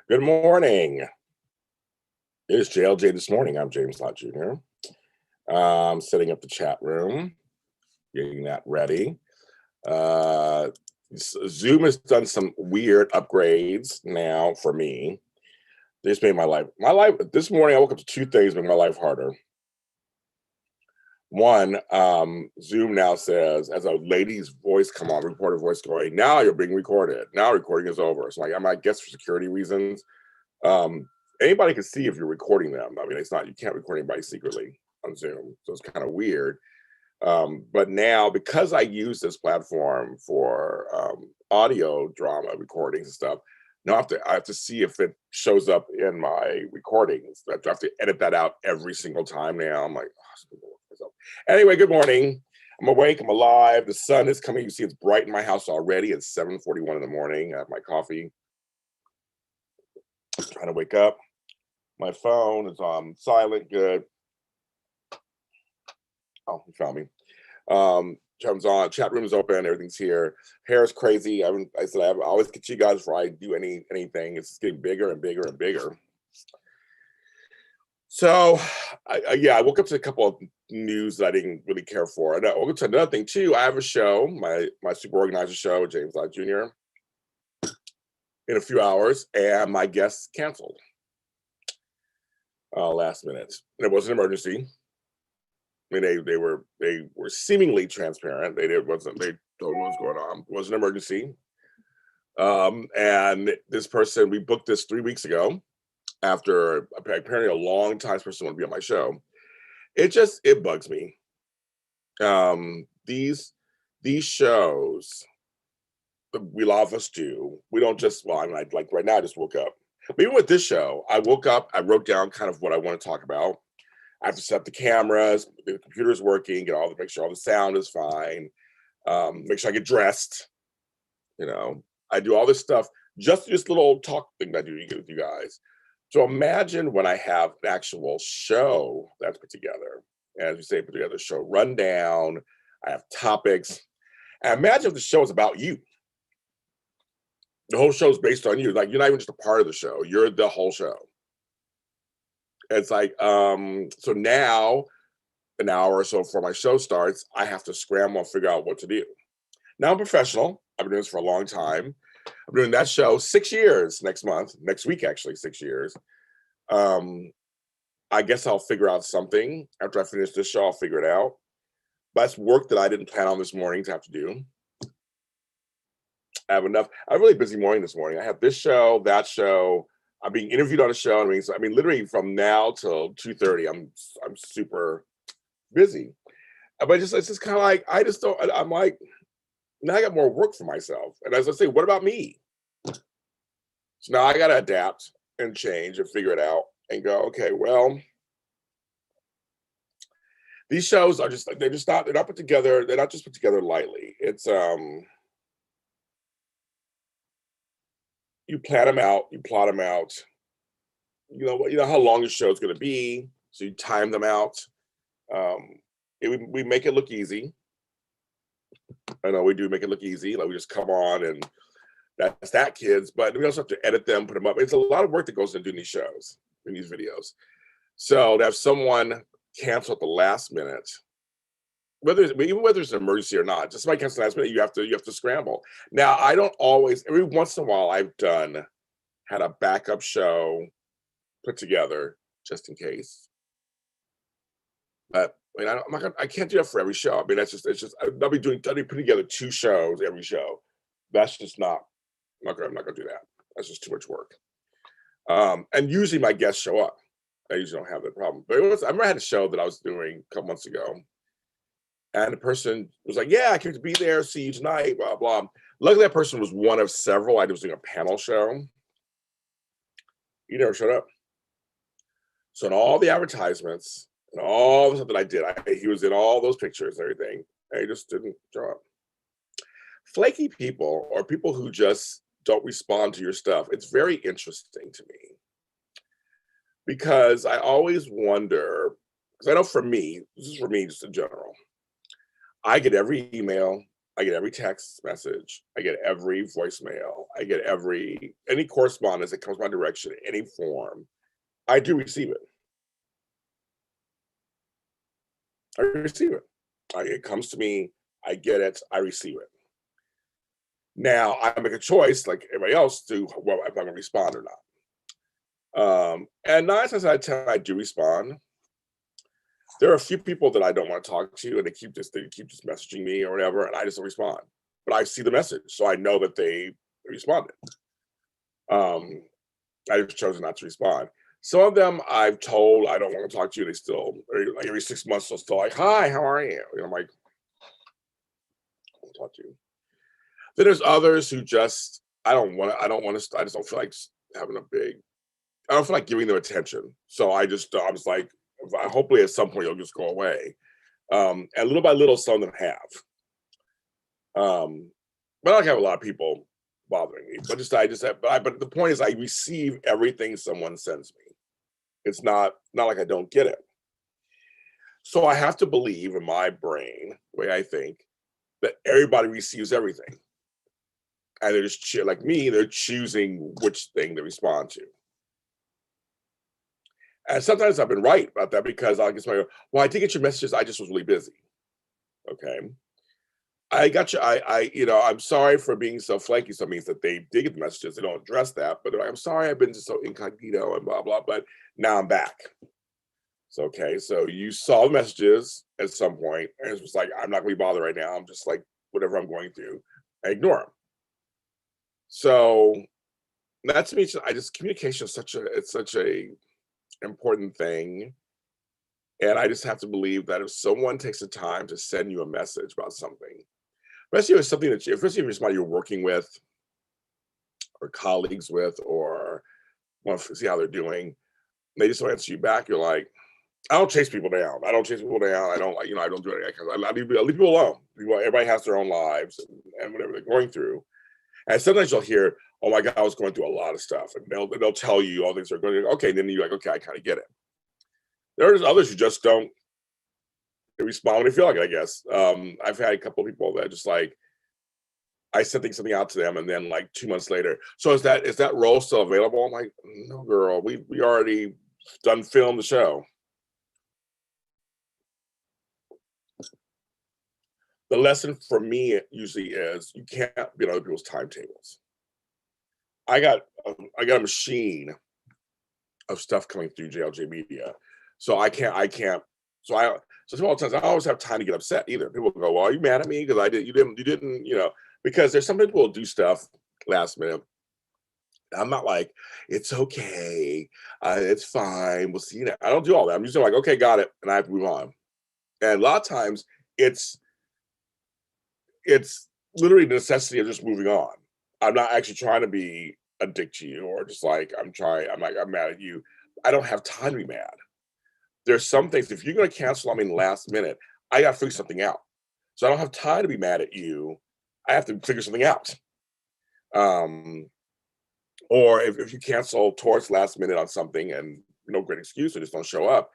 Good morning. It is JLJ this morning. I'm James Lott Jr. Setting up the chat room, getting that ready. Zoom has done some weird upgrades now for me. This made my life this morning. I woke up to two things made my life harder. One, Zoom now says, as a lady's voice come on, reporter voice going, now you're being recorded. Now recording is over. So I guess for security reasons, anybody can see if you're recording them. I mean, it's not, you can't record anybody secretly on Zoom. So it's kind of weird. But now, because I use this platform for audio drama recordings and stuff, now I have to see if it shows up in my recordings. I have to edit that out every single time now. I'm like, oh, anyway, good morning. I'm awake, I'm alive. The sun is coming. You see it's bright in my house already. It's 7:41 in the morning. I have my coffee. I'm trying to wake up. My phone is on silent, good. Oh, you found me. Comes on, chat room is open, everything's here. Hair is crazy. I always get you guys before I do anything. It's getting bigger and bigger and bigger. So, I woke up to a couple of news that I didn't really care for. And I woke up to another thing too. I have a show, my super organizer show with James Lott Jr. in a few hours, and my guests canceled last minute. And it was an emergency. I mean, they were seemingly transparent. They told me what was going on. It was an emergency. And this person, we booked this 3 weeks ago after apparently a long time this person wanted to be on my show. It bugs me. These shows that a lot of us do, we don't just, like right now I just woke up. But even with this show, I woke up, I wrote down kind of what I want to talk about. I have to set up the cameras, the computer's working, make sure all the sound is fine, make sure I get dressed. I do all this stuff, just this little old talk thing that I do with you guys. So imagine when I have an actual show that's put together. As we say, put together a show rundown, I have topics. And imagine if the show is about you. The whole show is based on you. Like, you're not even just a part of the show, you're the whole show. It's like, so now, an hour or so before my show starts, I have to scramble and figure out what to do. Now I'm professional. I've been doing this for a long time. I'm doing that show 6 years next week, actually, 6 years. I guess I'll figure out something. After I finish this show, I'll figure it out. But that's work that I didn't plan on this morning to have to do. I have a really busy morning this morning. I have this show, that show. I'm being interviewed on a show. I mean, literally from now till 2:30, I'm super busy. But it's just kind of like, I'm like, now I got more work for myself. And as I say, what about me? So now I got to adapt and change and figure it out and go, okay, well, these shows are they're not put together. They're not just put together lightly. It's, you plan them out, you plot them out. You know how long the show is going to be, so you time them out. We make it look easy. I know we do make it look easy. Like, we just come on and that's that, kids. But we also have to edit them, put them up. It's a lot of work that goes into doing these shows, in these videos. So to have someone cancel at the last minute, whether it's an emergency or not, just somebody cancel at the last minute, you have to scramble. Now, I don't always. Every once in a while, I've had a backup show put together just in case. But I mean, I can't do that for every show. I mean, it's just I'll be putting together 2 shows every show. That's just not. I'm not gonna do that. That's just too much work. And usually my guests show up. I usually don't have that problem. But I remember I had a show that I was doing a couple months ago, and the person was like, "Yeah, I came to be there. See you tonight." Blah blah. Luckily, that person was one of several. I was doing a panel show. He never showed up. So in all the advertisements and all the stuff that I did, he was in all those pictures and everything, and he just didn't show up. Flaky people, or people who just don't respond to your stuff, it's very interesting to me. Because I always wonder, because I know for me, this is for me just in general, I get every email, I get every text message. I get every voicemail. I get any correspondence that comes my direction, any form. I do receive it. I receive it. It comes to me. I get it. I receive it. Now I make a choice, like everybody else, to well, if I'm gonna respond or not. And 9 times out of 10, I do respond. There are a few people that I don't want to talk to, and they keep just messaging me or whatever, and I just don't respond. But I see the message, so I know that they responded. Um, I just chosen not to respond. Some of them I've told I don't want to talk to you. They still, like every 6 months, they'll still like, "Hi, how are you?" I'm like, "I want to talk to you." Then there's others who just I don't want to. I don't want to. I just don't feel like having a big. I don't feel like giving them attention. So I was like, hopefully at some point you'll just go away. And little by little, some of them have. But I don't have a lot of people bothering me. But the point is, I receive everything someone sends me. It's not like I don't get it. So I have to believe in my brain, the way I think, that everybody receives everything, and they're just like me. They're choosing which thing to respond to. And sometimes I've been right about that because I guess well, I did get your messages. I just was really busy. Okay. I got you. I'm sorry for being so flaky. So it means that they did get the messages. They don't address that, but they're like, I'm sorry, I've been just so incognito and blah, blah, but now I'm back. So, okay. So you saw the messages at some point, and it's just like, I'm not going to be bothered right now. I'm just like, whatever I'm going through, I ignore them. So that to me, communication is it's such a important thing. And I just have to believe that if someone takes the time to send you a message about something, especially if it's something especially if it's somebody you're working with or colleagues with, or want to see how they're doing, they just don't answer you back. You're like, I don't chase people down. I don't chase people down. I don't like, I don't do it because I leave people alone. Everybody has their own lives and whatever they're going through. And sometimes you'll hear, oh my God, I was going through a lot of stuff. And they'll tell you all things are going to, okay. And then you're like, okay, I kind of get it. There's others who just don't respond when they feel like it, I guess. I've had a couple of people that just like, I sent something out to them, and then like 2 months later, so is that role still available? I'm like, no, girl, we already done filmed the show. The lesson for me usually is you can't be on other people's timetables. I got a machine of stuff coming through JLJ Media, so I can't. So all the times I always have time to get upset either. People go, "Well, are you mad at me because you didn't, because there's some people who do stuff last minute. I'm not like, it's okay, it's fine, we'll see you. I don't do all that. I'm usually like, okay, got it, and I have to move on. And a lot of times, it's literally the necessity of just moving on. I'm not actually trying to be a dick to you or just like I'm mad at you. I don't have time to be mad. There's some things, if you're going to cancel on me in the last minute, I got to figure something out. So I don't have time to be mad at you. I have to figure something out. Or if you cancel towards last minute on something and no great excuse or just don't show up,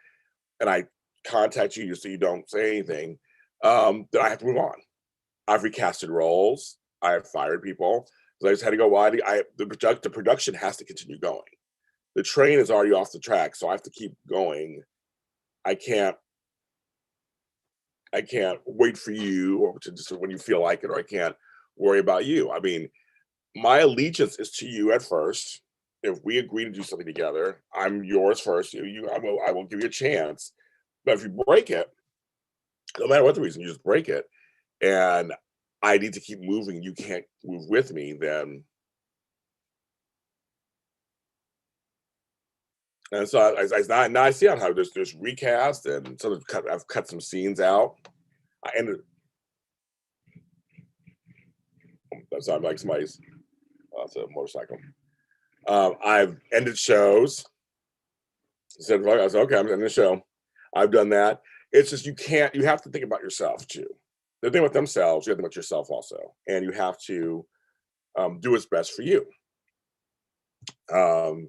and I contact you so you don't say anything, then I have to move on. I've recasted roles. I have fired people. So I just had to go, the production has to continue going. The train is already off the track, so I have to keep going. I can't wait for you or to just when you feel like it, or I can't worry about you. I mean, my allegiance is to you at first. If we agree to do something together, I'm yours first. I will give you a chance. But if you break it, no matter what the reason, you just break it, and I need to keep moving, you can't move with me, then. And so now I see how there's recast, and so I've cut some scenes out. I ended. That sounded like somebody's. That's a motorcycle. I've ended shows. I said, okay, I'm ending the show. I've done that. It's just you have to think about yourself too. They're thinking about themselves, you have to think about yourself also. And you have to do what's best for you. And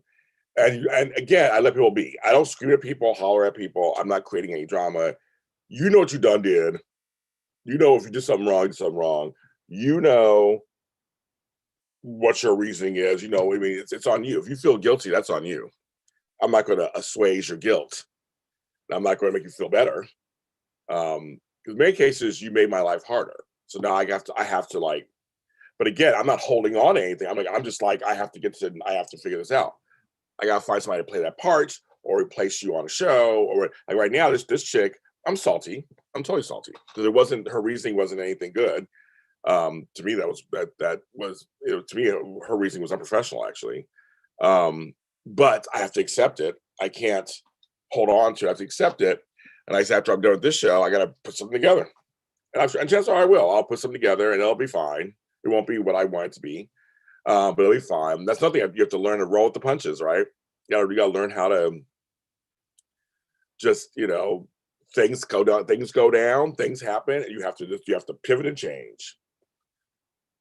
again, I let people be. I don't scream at people, holler at people. I'm not creating any drama. You know what you done did. You know if you did something wrong, you did something wrong. You know what your reasoning is. You know, I mean, it's on you. If you feel guilty, that's on you. I'm not going to assuage your guilt. I'm not going to make you feel better. Because in many cases, you made my life harder. So now I have to like, but again, I'm not holding on to anything. I'm just like, I have to figure this out. I gotta find somebody to play that part or replace you on a show. Or like right now, this chick, I'm salty. I'm totally salty because her reasoning wasn't anything good. To me, that was to me her reasoning was unprofessional actually. But I have to accept it. I can't hold on to it. I have to accept it. And I said, after I'm done with this show, I got to put something together. And chances are I will. I'll put something together and it'll be fine. It won't be what I want it to be, but it'll be fine. That's nothing. You have to learn to roll with the punches, right? You got to learn how to just, things go down, things happen, and you have to pivot and change.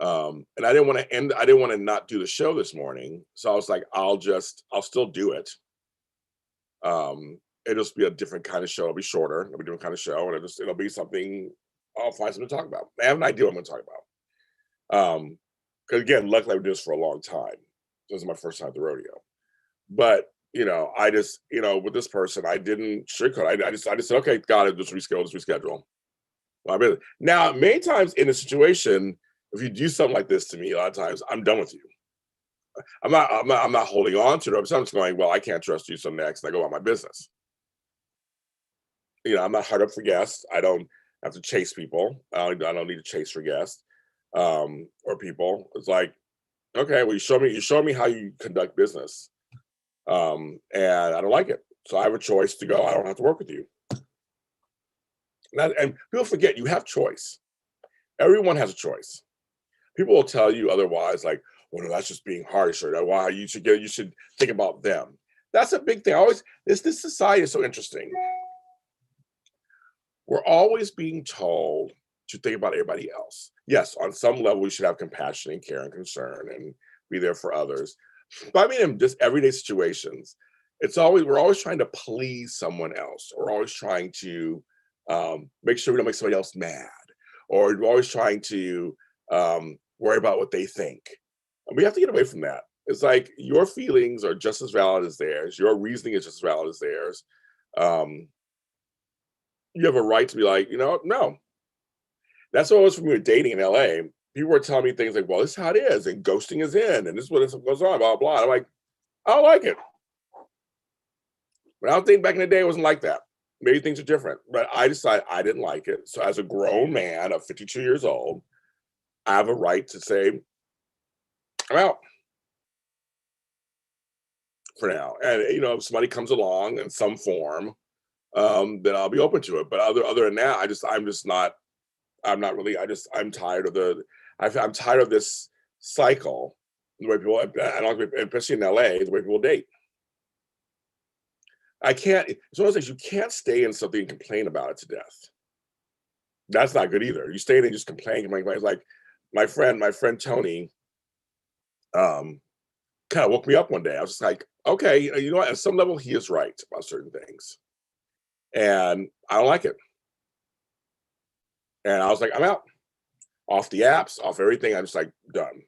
And I didn't want to not do the show this morning. So I was like, I'll still do it. It'll just be a different kind of show. It'll be shorter. It'll be a different kind of show. And it'll be something I'll find something to talk about. I have an idea what I'm going to talk about. Because again, luckily I've been doing this for a long time. This is my first time at the rodeo. But, I just, with this person, I didn't sugarcoat. I just said, okay, got it. Just reschedule. Well, now, many times in a situation, if you do something like this to me, a lot of times I'm done with you. I'm not holding on to it. I'm just going, well, I can't trust you. So next, I go about my business. I'm not hard up for guests. I don't have to chase people. I don't need to chase for guests or people. It's like, okay, well, you show me how you conduct business, and I don't like it. So I have a choice to go. I don't have to work with you. And people forget you have choice. Everyone has a choice. People will tell you otherwise, like, well, no, that's just being harsh, or why you should think about them. That's a big thing. This society is so interesting. We're always being told to think about everybody else. Yes, on some level, we should have compassion and care and concern and be there for others. But I mean, in just everyday situations, we're always trying to please someone else. We're always trying to make sure we don't make somebody else mad, or we're always trying to worry about what they think. And we have to get away from that. It's like your feelings are just as valid as theirs. Your reasoning is just as valid as theirs. You have a right to be like, no. That's what it was for me with dating in LA. People were telling me things like, well, this is how it is, and ghosting is in, and this is what goes on, blah, blah. I'm like, I don't like it. But I don't think back in the day it wasn't like that. Maybe things are different. But I decided I didn't like it. So as a grown man of 52 years old, I have a right to say, I'm out for now. And if somebody comes along in some form, then I'll be open to it. But other than that, I'm not really. I'm tired of I'm tired of this cycle. The way people, especially in LA, the way people date. I can't. It's one of those things you can't stay in something and complain about it to death. That's not good either. You stay in and just complain. It's like my friend Tony, kind of woke me up one day. I was just like, okay, you know what? At some level, he is right about certain things, and I don't like it. And I was like, I'm out, off the apps, off everything. I'm just like done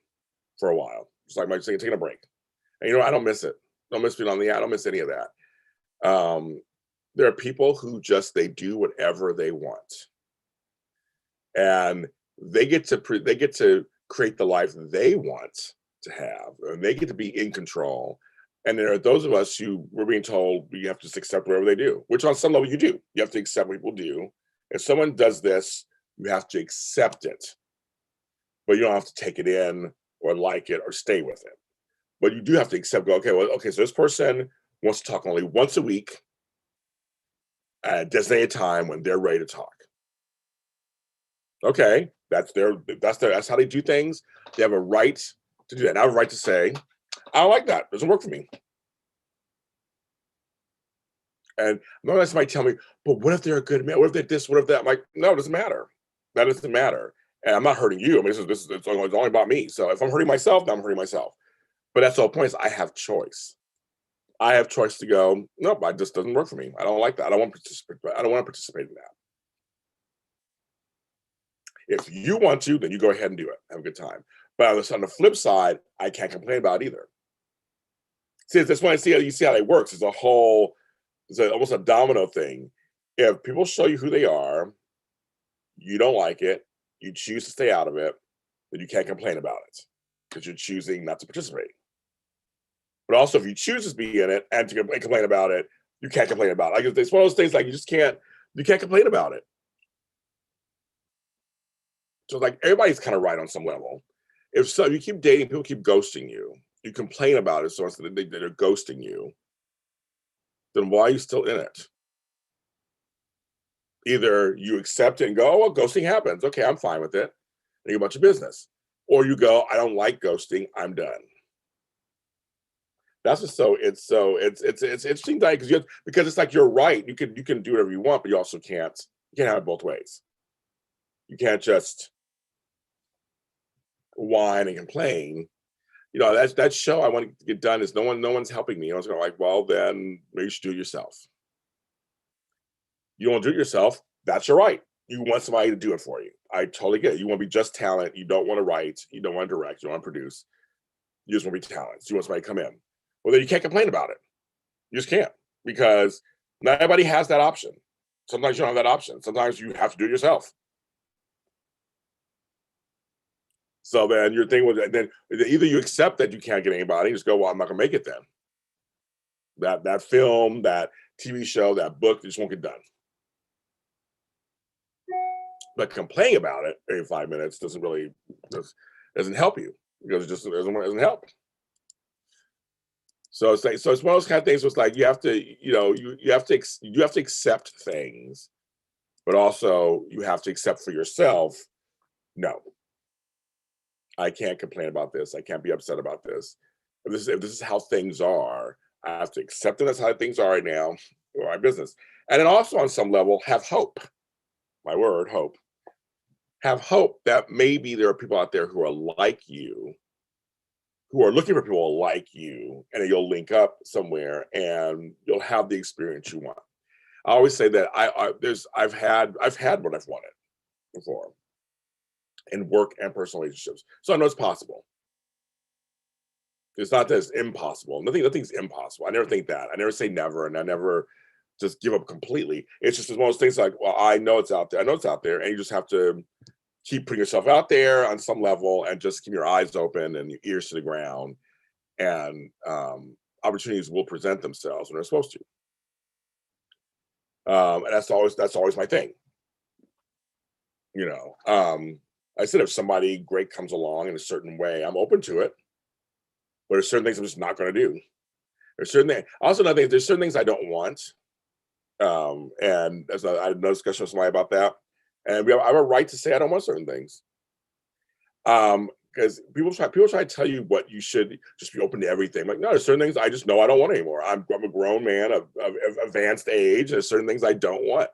for a while. Just like taking a break. And I don't miss it. Don't miss being on the app. I don't miss any of that. There are people who they do whatever they want, and they get to create the life they want to have, and they get to be in control. And there are those of us who we're being told we have to just accept whatever they do, which on some level you do. You have to accept what people do. If someone does this, you have to accept it, but you don't have to take it in or like it or stay with it. But you do have to accept, okay, so this person wants to talk only once a week at a designated time when they're ready to talk. Okay, that's how they do things. They have a right to do that. And I have a right to say, I don't like that. It doesn't work for me. And I'm not letting somebody tell me, but what if they're a good man? What if they're this? What if that? I'm like, no, it doesn't matter. That doesn't matter. And I'm not hurting you. I mean, it's only about me. So if I'm hurting myself, then I'm hurting myself. But that's the whole point is I have choice. I have choice to go, nope, it just doesn't work for me. I don't like that. I don't want to participate in that. If you want to, then you go ahead and do it. Have a good time. But on the flip side, I can't complain about it either. See, that's why you see how it works. It's almost a domino thing. If people show you who they are, you don't like it, you choose to stay out of it, then you can't complain about it because you're choosing not to participate. But also, if you choose to be in it and to complain about it, you can't complain about it. Like it's one of those things like you can't complain about it. So like everybody's kind of right on some level. If so, you keep dating, people keep ghosting you. You complain about it, so they're ghosting you. Then why are you still in it? Either you accept it and go, "Oh, well, ghosting happens. Okay, I'm fine with it," and you go about your business, or you go, "I don't like ghosting. I'm done." That's just it's interesting because it's like you're right. You can do whatever you want, but you can't have it both ways. You can't just whine and complain. That show I want to get done is no one's helping me. I was going like, well, then maybe you should do it yourself. You want to do it yourself, that's your right. You want somebody to do it for you. I totally get it. You want to be just talent. You don't want to write. You don't want to direct. You don't want to produce. You just want to be talent. So you want somebody to come in. Well, then you can't complain about it. You just can't because not everybody has that option. Sometimes you don't have that option. Sometimes you have to do it yourself. So then your thing was then either you accept that you can't get anybody, just go, well, I'm not gonna make it then. That film, that TV show, that book, just won't get done. But complaining about it every 5 minutes doesn't help you because it just doesn't help. So it's like it's one of those kind of things. Where it's like you have to you have to accept things, but also you have to accept for yourself. No, I can't complain about this. I can't be upset about this. If this is how things are, I have to accept them as how things are right now, or my business. And then also on some level, have hope. My word, hope. Have hope that maybe there are people out there who are like you, who are looking for people like you, and then you'll link up somewhere and you'll have the experience you want. I always say that I've had what I've wanted before in work and personal relationships. So I know it's possible. It's not that it's impossible. Nothing's impossible. I never think that. I never say never, and I never just give up completely. It's just one of those things like, well, I know it's out there. I know it's out there, and you just have to keep putting yourself out there on some level, and just keep your eyes open and your ears to the ground, and opportunities will present themselves when they're supposed to. And that's always my thing. You know, I said if somebody great comes along in a certain way, I'm open to it. But there's certain things I'm just not going to do. There's certain things. Also, another thing, there's certain things I don't want. And I had no discussion with somebody about that. And I have a right to say I don't want certain things. Because people try to tell you what you should just be open to everything. Like, no, there's certain things I just know I don't want anymore. I'm a grown man of advanced age. There's certain things I don't want.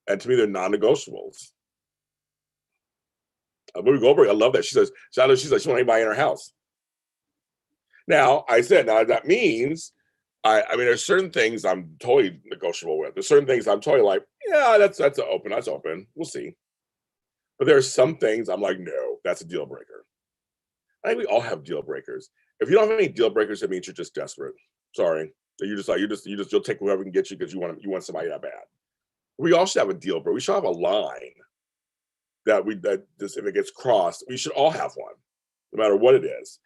And to me, they're non-negotiables. Movie Goldberg, I love that. She's like, she wants anybody in her house. Now, that means I mean, there's certain things I'm totally negotiable with. There's certain things I'm totally like, yeah, that's open. That's open. We'll see. But there are some things I'm like, no, that's a deal breaker. I think we all have deal breakers. If you don't have any deal breakers, it means you're just desperate. Sorry. You'll take whoever can get you because you want somebody that bad. We all should have a deal breaker. We should have a line that just if it gets crossed, we should all have one, no matter what it is.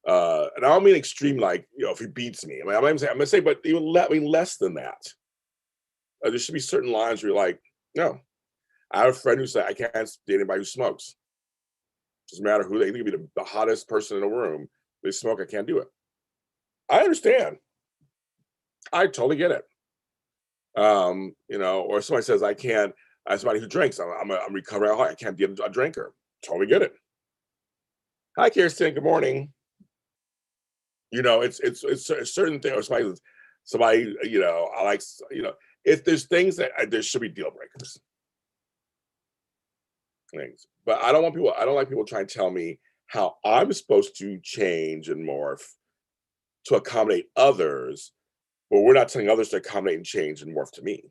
And I don't mean extreme, like, if he beats me. I'm gonna say, but even less than that. There should be certain lines where you're like, no. I have a friend who said, I can't date anybody who smokes. Doesn't matter who they could be the hottest person in the room. They smoke, I can't do it. I understand. I totally get it. Or somebody says I can't. As somebody who drinks, I'm recovering alcoholic. I can't be a drinker. Totally get it. Hi, Kirsten. Good morning. It's a certain thing. Or somebody. I like. If there's things that there should be deal breakers. Things, but I don't like people trying to tell me how I'm supposed to change and morph to accommodate others, but we're not telling others to accommodate and change and morph to me.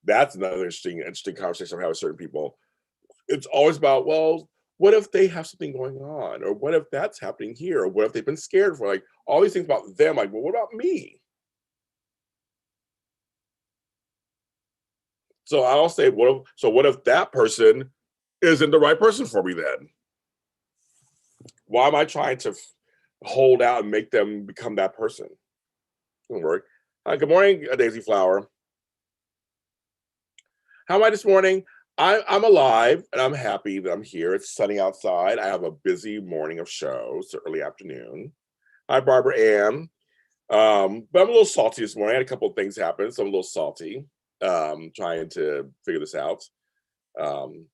That's another interesting conversation I've had with certain people. It's always about, well, what if they have something going on, or what if that's happening here, or what if they've been scared for, like, all these things about them. Like, well, what about me? So I'll say, what if that person isn't the right person for me then? Why am I trying to hold out and make them become that person? Doesn't work. Good morning, Daisy Flower. How am I this morning? I'm alive and I'm happy that I'm here. It's sunny outside. I have a busy morning of shows, so early afternoon. Hi, Barbara Ann. But I'm a little salty this morning. I had a couple of things happen, so I'm a little salty. Trying to figure this out. Um,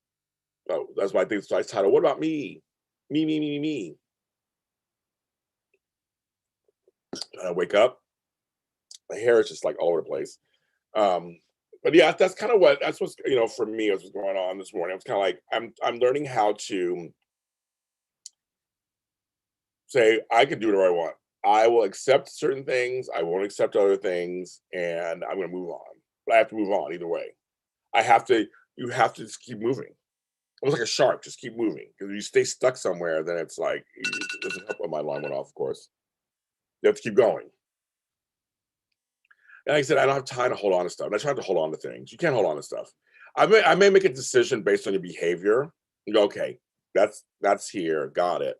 oh, that's why I think it's title. What about me? Me. I wake up, my hair is just like all over the place. Um, but yeah, that's what's for me is what's going on this morning. It's kind of like I'm learning how to say I can do whatever I want. I will accept certain things, I won't accept other things, and I'm gonna move on. But I have to move on either way. I have to you have to just keep moving. Almost like a shark, just keep moving. Because if you stay stuck somewhere, then it's like it doesn't help when my alarm went off, of course. You have to keep going. And like I said, I don't have time to hold on to stuff. I'm not trying to hold on to things. You can't hold on to stuff. I may make a decision based on your behavior. You go, okay, that's here, got it.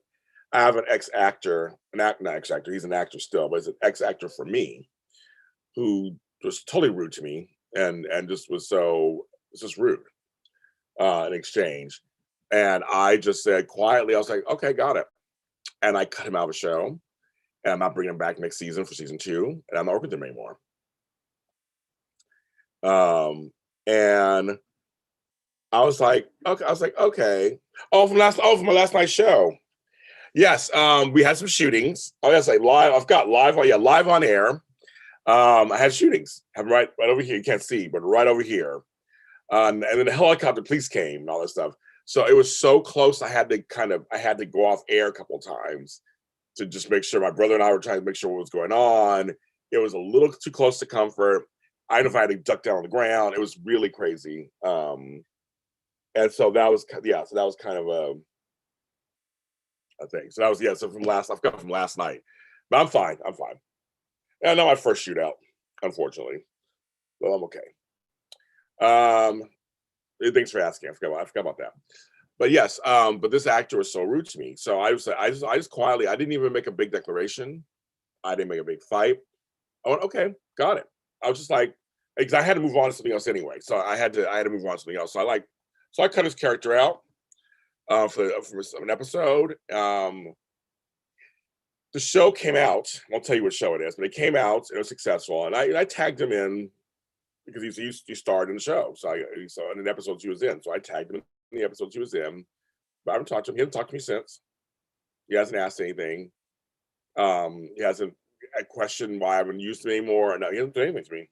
I have an ex-actor, not ex-actor, he's an actor still, but he's an ex-actor for me who was totally rude to me and just was just rude in exchange. And I just said quietly, I was like, okay, got it. And I cut him out of the show. And I'm not bringing him back next season for season 2. And I'm not working with him anymore. And I was like, okay. From my last night's show. Yes, we had some shootings. Oh, yes, like live. I've got live. Oh, yeah, live on air. I had shootings. I'm right over here. You can't see, but right over here. And then the helicopter police came and all that stuff. So it was so close. I had to go off air a couple of times to just make sure. My brother and I were trying to make sure what was going on. It was a little too close to comfort. I don't know if I had to duck down on the ground. It was really crazy. And so that was kind of a thing. So that was I've got from last night. But I'm fine. And not my first shootout, unfortunately. But I'm okay. Thanks for asking. I forgot about that. But yes, but this actor was so rude to me. So I just quietly, I didn't even make a big declaration. I didn't make a big fight. I went, okay, got it. I was just like, because I had to move on to something else anyway. So I had to move on to something else. So I cut his character out for an episode. The show came out. I won't tell you what show it is, but it came out. It was successful, and I tagged him in because he starred in the show. So he saw in the episodes he was in. So I tagged him in the episodes he was in. But I haven't talked to him. He hasn't talked to me since. He hasn't asked anything. He hasn't questioned why I haven't used him anymore. No, he hasn't done anything to me.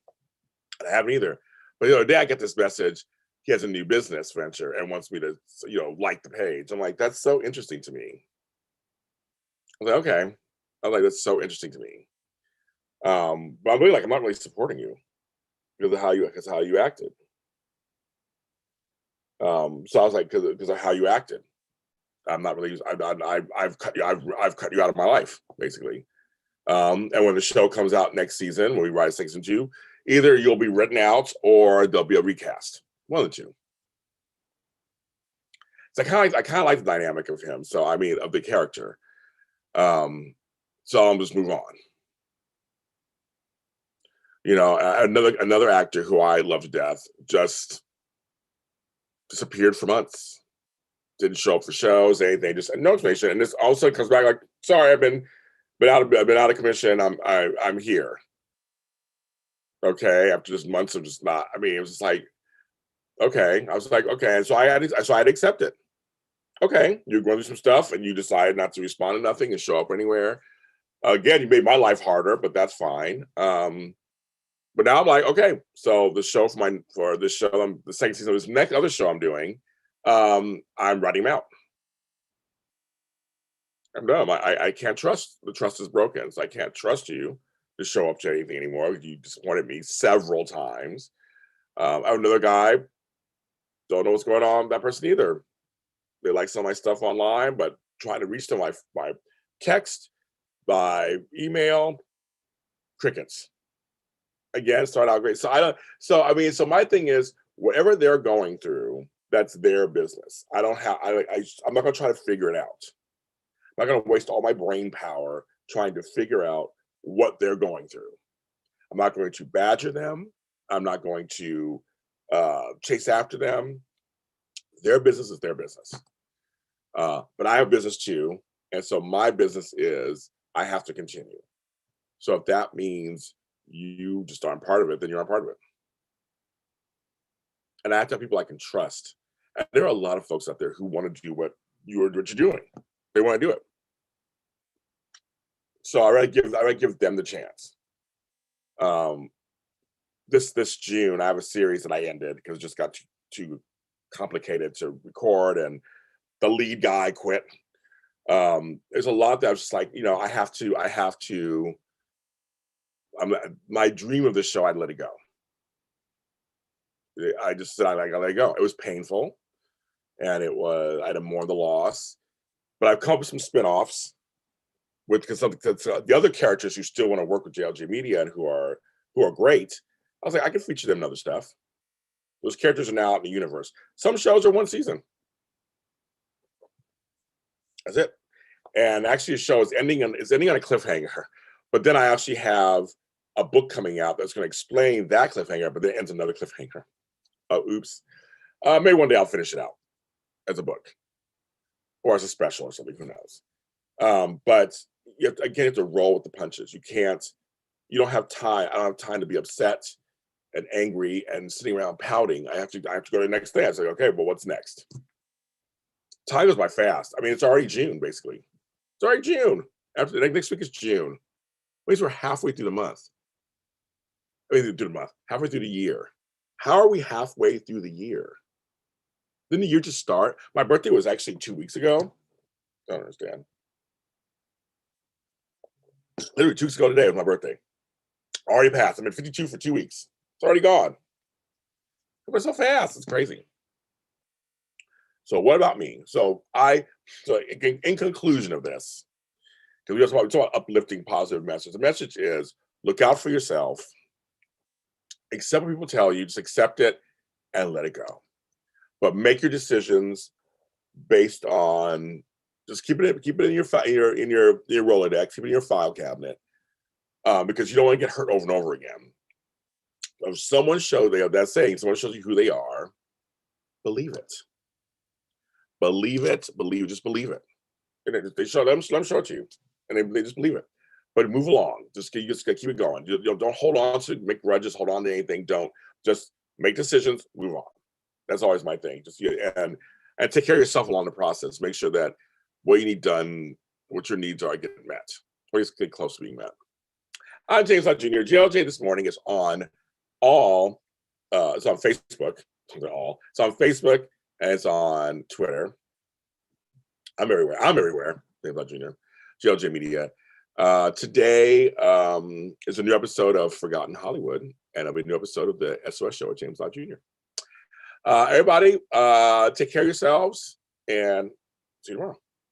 I haven't either. But the other day I get this message. He has a new business venture and wants me to, like the page. I'm like, that's so interesting to me. I was like, okay. I was like, that's so interesting to me. But I'm really like, I'm not really supporting you because of how you acted. So I was like, because of how you acted. I'm not really. I've cut you. I've cut you out of my life, basically. And when the show comes out next season, when we write season 2, either you'll be written out or there'll be a recast. One of the two. So I kind of like the dynamic of him. So I mean, of the character. So I'll just move on. Another actor who I love to death just disappeared for months. Didn't show up for shows, anything, just no information. And this also comes back like, sorry, I've been out of commission. I'm here. Okay, after just months of just not. I mean, it was just like, okay. I was like, okay, and so I had to accept it. Okay, you're going through some stuff, and you decided not to respond to nothing and show up anywhere. Again, you made my life harder, but that's fine. But now I'm like, okay, so the show for this show, the second season of this next other show I'm doing, I'm writing him out. I'm done. I can't trust. The trust is broken, so I can't trust you to show up to anything anymore. You disappointed me several times. I have another guy, don't know what's going on with that person either. They like some of my stuff online, but trying to reach them by text, by email, crickets. Again, start out great. So I don't. So I mean, so my thing is, whatever they're going through, that's their business. I don't have. I'm not going to try to figure it out. I'm not going to waste all my brain power trying to figure out what they're going through. I'm not going to badger them. I'm not going to chase after them. Their business is their business. But I have business too. And so my business is I have to continue. So if that means you just aren't part of it, then you're not part of it. And I have to have people I can trust. And there are a lot of folks out there who want to do what you're doing. They want to do it. So I gotta give them the chance. Um, this June, I have a series that I ended because it just got too complicated to record, and the lead guy quit. There's a lot that I was just like, I have to. My dream of the show, I'd let it go. I just said I gotta let it go. It was painful, and I had to mourn the loss. But I've come up with some spinoffs because the other characters who still want to work with JLJ Media and who are great. I was like, I can feature them in other stuff. Those characters are now out in the universe. Some shows are one season. That's it. And actually, the show is ending on a cliffhanger. But then I actually have a book coming out that's going to explain that cliffhanger, but then ends another cliffhanger. Oh, oops. Maybe one day I'll finish it out as a book or as a special or something. Who knows? But you have to roll with the punches. You don't have time. I don't have time to be upset and angry and sitting around pouting. I have to go to the next thing. I say, okay, well, what's next? Time goes by fast. I mean, it's already June, basically. It's already June. After next week is June. It means we're halfway through the month. Halfway through the year. How are we halfway through the year? Didn't the year just start? My birthday was actually 2 weeks ago. I don't understand. Literally 2 weeks ago today was my birthday. Already passed. I'm at 52 for 2 weeks. It's already gone. It went so fast. It's crazy. So what about me? So in conclusion of this, because we talk about uplifting, positive message. The message is look out for yourself. Accept what people tell you. Just accept it and let it go. But make your decisions based on just keep it in your Rolodex, keep it in your file cabinet, because you don't want to get hurt over and over again. If someone shows you who they are, believe it. Just believe it. And they show them, let them show it to you, and they just believe it. But move along. Just keep it going. Don't hold on to make grudges. Hold on to anything. Don't just make decisions. Move on. That's always my thing. Just and take care of yourself along the process. Make sure that what you need done, what your needs are, get met, or just get close to being met. I'm James Lott Jr. JLJ this morning is on it's on Facebook. It's on Facebook and it's on Twitter. I'm everywhere. James Lott Jr. JLJ Media. Today is a new episode of Forgotten Hollywood, and it'll be a new episode of the SOS Show with James Lott Jr. Everybody, take care of yourselves and see you tomorrow.